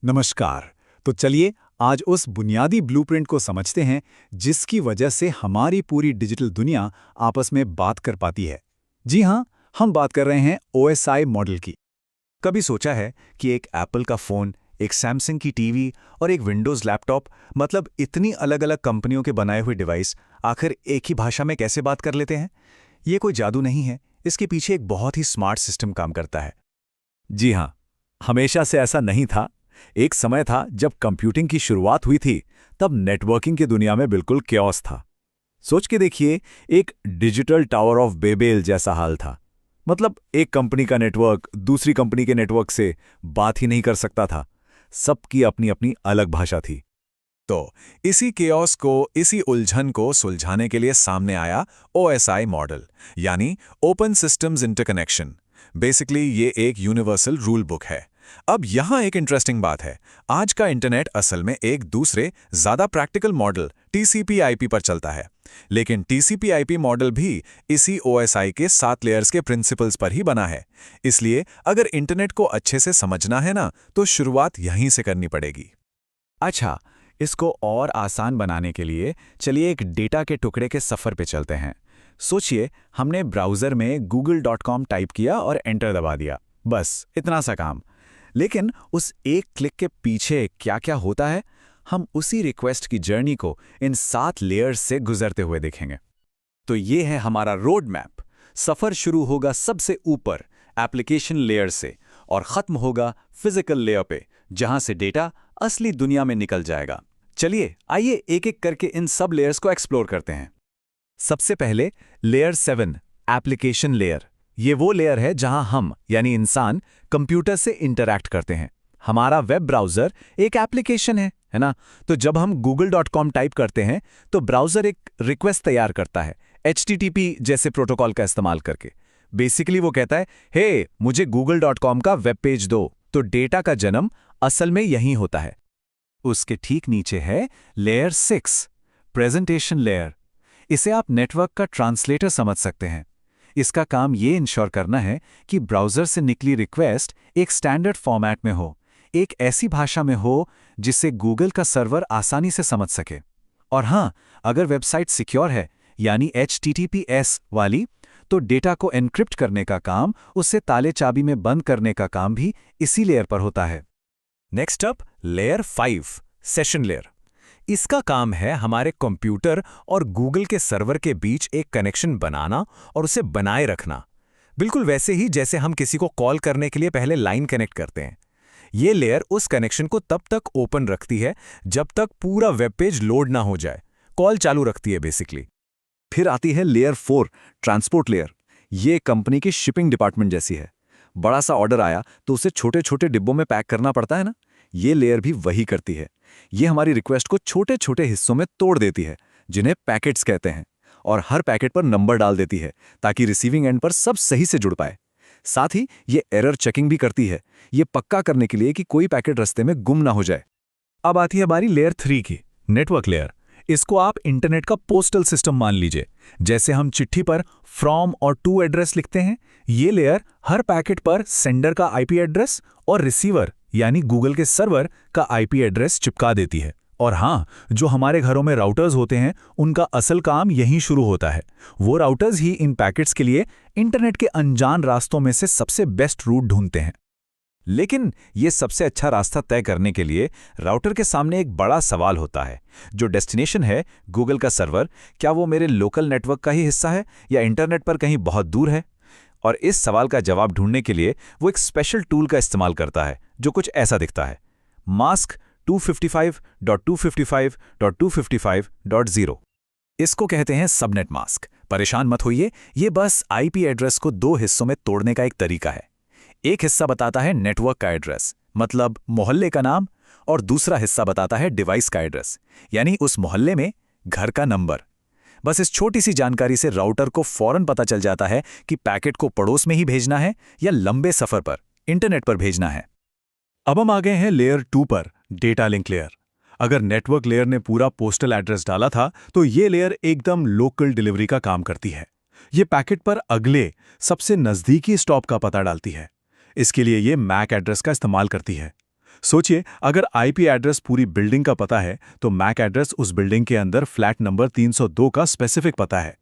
नमस्कार। तो चलिए आज उस बुनियादी ब्लूप्रिंट को समझते हैं जिसकी वजह से हमारी पूरी डिजिटल दुनिया आपस में बात कर पाती है। जी हाँ, हम बात कर रहे हैं ओएसआई मॉडल की। कभी सोचा है कि एक एप्पल का फ़ोन, एक सैमसंग की टीवी और एक विंडोज़ लैपटॉप, मतलब इतनी अलग-अलग कंपनियों के बनाए हुए डिवाइस आखिर एक ही भाषा में कैसे बात कर लेते हैं? ये कोई जादू नहीं है, इसके पीछे एक बहुत ही स्मार्ट सिस्टम काम करता है। जी हाँ, हमेशा से ऐसा नहीं था। एक समय था जब कंप्यूटिंग की शुरुआत हुई थी, तब नेटवर्किंग की दुनिया में बिल्कुल कैओस था। सोच के देखिए, एक डिजिटल टावर ऑफ बेबेल जैसा हाल था। मतलब एक कंपनी का नेटवर्क दूसरी कंपनी के नेटवर्क से बात ही नहीं कर सकता था। सबकी अपनी अपनी अलग भाषा थी। तो इसी केओस को, इसी उलझन को सुलझाने के लिए सामने आया ओएसआई मॉडल, यानी ओपन सिस्टम्स इंटरकनेक्शन। बेसिकली ये एक यूनिवर्सल रूल बुक है। अब यहाँ एक इंटरेस्टिंग बात है, आज का इंटरनेट असल में एक दूसरे ज़्यादा प्रैक्टिकल मॉडल टीसीपी/आईपी पर चलता है। लेकिन टीसीपी/आईपी मॉडल भी इसी ओएसआई के 7 लेयर्स के प्रिंसिपल्स पर ही बना है। इसलिए अगर इंटरनेट को अच्छे से समझना है ना, तो शुरुआत यहीं से करनी पड़ेगी। अच्छा, इसको और आसान बनाने के लिए चलिए एक डेटा के टुकड़े के सफ़र पे चलते हैं। सोचिए, हमने ब्राउज़र में google.com टाइप किया और एंटर दबा दिया। बस इतना सा काम। लेकिन उस एक क्लिक के पीछे क्या-क्या होता है, हम उसी रिक्वेस्ट की जर्नी को इन 7 लेयर्स से गुजरते हुए देखेंगे। तो ये है हमारा रोड मैप। सफ़र शुरू होगा सबसे ऊपर एप्लीकेशन लेयर से और ख़त्म होगा फिजिकल लेयर पे, जहां से डेटा असली दुनिया में निकल जाएगा। चलिए आइए एक-एक करके इन सब लेयर्स को एक्सप्लोर करते हैं। सबसे पहले लेयर 7 एप्लीकेशन लेयर। ये वो लेयर है जहां हम यानी इंसान कंप्यूटर से इंटरैक्ट करते हैं। हमारा वेब ब्राउज़र एक एप्लीकेशन है ना? तो जब हम google.com टाइप करते हैं तो ब्राउज़र एक रिक्वेस्ट तैयार करता है HTTP जैसे प्रोटोकॉल का इस्तेमाल करके। बेसिकली वो कहता है, हे मुझे google.com का वेब पेज दो। तो डेटा का जन्म असल में यहीं होता है। उसके ठीक नीचे है लेयर 6 प्रेजेंटेशन लेयर। इसे आप नेटवर्क का ट्रांसलेटर समझ सकते हैं। इसका काम ये इंश्योर करना है कि ब्राउज़र से निकली रिक्वेस्ट एक स्टैंडर्ड फॉर्मेट में हो, एक ऐसी भाषा में हो जिसे गूगल का सर्वर आसानी से समझ सके। और हाँ, अगर वेबसाइट सिक्योर है यानी HTTPS वाली, तो डेटा को एन्क्रिप्ट करने का काम, उसे ताले चाबी में बंद करने का काम भी इसी लेयर पर होता है। Next up layer 5 session layer. इसका काम है हमारे कंप्यूटर और गूगल के सर्वर के बीच एक कनेक्शन बनाना और उसे बनाए रखना, बिल्कुल वैसे ही जैसे हम किसी को कॉल करने के लिए पहले लाइन कनेक्ट करते हैं। ये लेयर उस कनेक्शन को तब तक ओपन रखती है जब तक पूरा वेब पेज लोड ना हो जाए, कॉल चालू रखती है बेसिकली। फिर आती है लेयर 4 ट्रांसपोर्ट लेयर। ये कंपनी की शिपिंग डिपार्टमेंट जैसी है। बड़ा सा ऑर्डर आया तो उसे छोटे छोटे डिब्बों में पैक करना पड़ता है ना? ये लेयर भी वही करती है। ये हमारी रिक्वेस्ट को छोटे छोटे हिस्सों में तोड़ देती है, जिन्हें पैकेट्स कहते हैं, और हर पैकेट पर नंबर डाल देती है ताकि रिसीविंग एंड पर सब सही से जुड़ पाए। साथ ही ये एरर चेकिंग भी करती है, ये पक्का करने के लिए कि कोई पैकेट रास्ते में गुम ना हो जाए। अब आती है हमारी लेयर 3 की नेटवर्क लेयर। इसको आप इंटरनेट का पोस्टल सिस्टम मान लीजिए। जैसे हम चिट्ठी पर फ्रॉम और टू एड्रेस लिखते हैं, ये लेयर हर पैकेट पर सेंडर का आईपी एड्रेस और रिसीवर यानी गूगल के सर्वर का आईपी एड्रेस चिपका देती है। और हाँ, जो हमारे घरों में राउटर्स होते हैं, उनका असल काम यहीं शुरू होता है। वो राउटर्स ही इन पैकेट्स के लिए इंटरनेट के अनजान रास्तों में से सबसे बेस्ट रूट ढूंढते हैं। लेकिन ये सबसे अच्छा रास्ता तय करने के लिए राउटर के सामने एक बड़ा सवाल होता है। जो डेस्टिनेशन है गूगल का सर्वर, क्या वो मेरे लोकल नेटवर्क का ही हिस्सा है या इंटरनेट पर कहीं बहुत दूर है? और इस सवाल का जवाब ढूंढने के लिए वो एक स्पेशल टूल का इस्तेमाल करता है जो कुछ ऐसा दिखता है, मास्क 255.255.255.0। इसको कहते हैं सबनेट मास्क। परेशान मत होइए, ये बस आईपी एड्रेस को 2 हिस्सों में तोड़ने का एक तरीका है। एक हिस्सा बताता है नेटवर्क का एड्रेस, मतलब मोहल्ले का नाम, और दूसरा हिस्सा बताता है डिवाइस का एड्रेस, यानी उस मोहल्ले में घर का नंबर। बस इस छोटी सी जानकारी से राउटर को फौरन पता चल जाता है कि पैकेट को पड़ोस में ही भेजना है या लंबे सफर पर इंटरनेट पर भेजना है। अब हम आ गए हैं लेयर 2 पर, डेटा लिंक लेयर। अगर नेटवर्क लेयर ने पूरा पोस्टल एड्रेस डाला था, तो ये लेयर एकदम लोकल डिलीवरी का काम करती है। ये पैकेट पर अगले सबसे नज़दीकी स्टॉप का पता डालती है। इसके लिए ये मैक एड्रेस का इस्तेमाल करती है। सोचिए, अगर आईपी एड्रेस पूरी बिल्डिंग का पता है तो मैक एड्रेस उस बिल्डिंग के अंदर फ्लैट नंबर 302 का स्पेसिफिक पता है।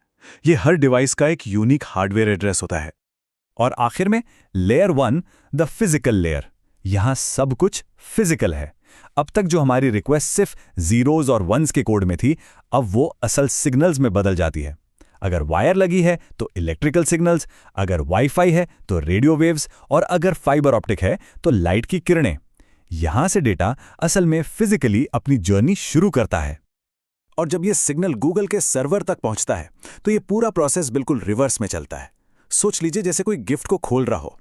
ये हर डिवाइस का एक यूनिक हार्डवेयर एड्रेस होता है। और आखिर में लेयर 1, द फिजिकल लेयर। यहां सब कुछ फिजिकल है। अब तक जो हमारी रिक्वेस्ट सिर्फ जीरोज और वंस के कोड में थी, अब वो असल सिग्नल्स में बदल जाती है। अगर वायर लगी है तो इलेक्ट्रिकल सिग्नल्स, अगर वाईफाई है तो रेडियो वेव्स, और अगर फाइबर ऑप्टिक है तो लाइट की किरणें। यहां से डेटा असल में फिजिकली अपनी जर्नी शुरू करता है। और जब ये सिग्नल गूगल के सर्वर तक पहुंचता है तो ये पूरा प्रोसेस बिल्कुल रिवर्स में चलता है। सोच लीजिए जैसे कोई गिफ्ट को खोल रहा हो।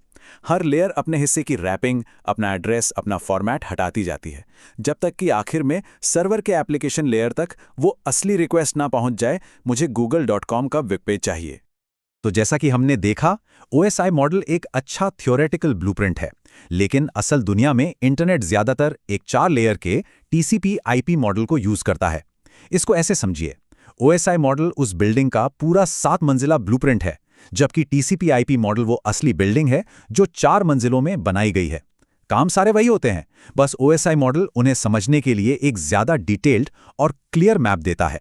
हर लेयर अपने हिस्से की रैपिंग, अपना एड्रेस, अपना फॉर्मेट हटाती जाती है, जब तक कि आखिर में सर्वर के एप्लीकेशन लेयर तक वो असली रिक्वेस्ट ना पहुंच जाए, मुझे google.com का वेब पेज चाहिए। तो जैसा कि हमने देखा, OSI मॉडल एक अच्छा थ्योरेटिकल ब्लूप्रिंट है, लेकिन असल दुनिया में इंटरनेट ज्यादातर एक 4 लेयर के TCP/IP मॉडल को यूज करता है। इसको ऐसे समझिए, OSI मॉडल उस बिल्डिंग का पूरा 7 मंजिला ब्लूप्रिंट है, जबकि TCP/IP मॉडल वो असली बिल्डिंग है जो 4 मंजिलों में बनाई गई है। काम सारे वही होते हैं, बस OSI मॉडल उन्हें समझने के लिए एक ज्यादा डिटेल्ड और क्लियर मैप देता है।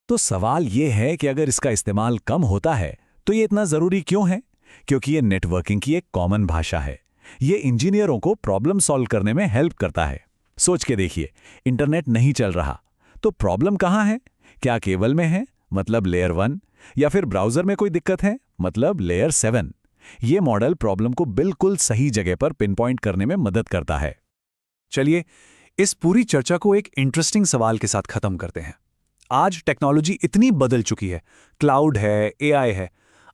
तो सवाल ये है कि अगर इसका इस्तेमाल कम होता है तो ये इतना जरूरी क्यों है? क्योंकि ये नेटवर्किंग की एक कॉमन भाषा है। ये इंजीनियरों को प्रॉब्लम सॉल्व करने में हेल्प करता है। सोच के देखिए, इंटरनेट नहीं चल रहा तो प्रॉब्लम कहाँ है? क्या केबल में है, मतलब लेयर 1, या फिर ब्राउजर में कोई दिक्कत है, मतलब लेयर 7? ये मॉडल प्रॉब्लम को बिल्कुल सही जगह पर पिन पॉइंट करने में मदद करता है। चलिए, इस पूरी चर्चा को एक इंटरेस्टिंग सवाल के साथ खत्म करते हैं। आज टेक्नोलॉजी इतनी बदल चुकी है, क्लाउड है, AI है।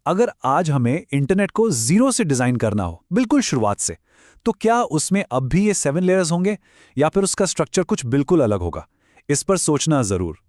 अगर आज हमें इंटरनेट को जीरो से डिजाइन करना हो, बिल्कुल शुरुआत से, तो क्या उसमें अब भी ये 7 लेयर्स होंगे या फिर उसका स्ट्रक्चर कुछ बिल्कुल अलग होगा? इस पर सोचना जरूर।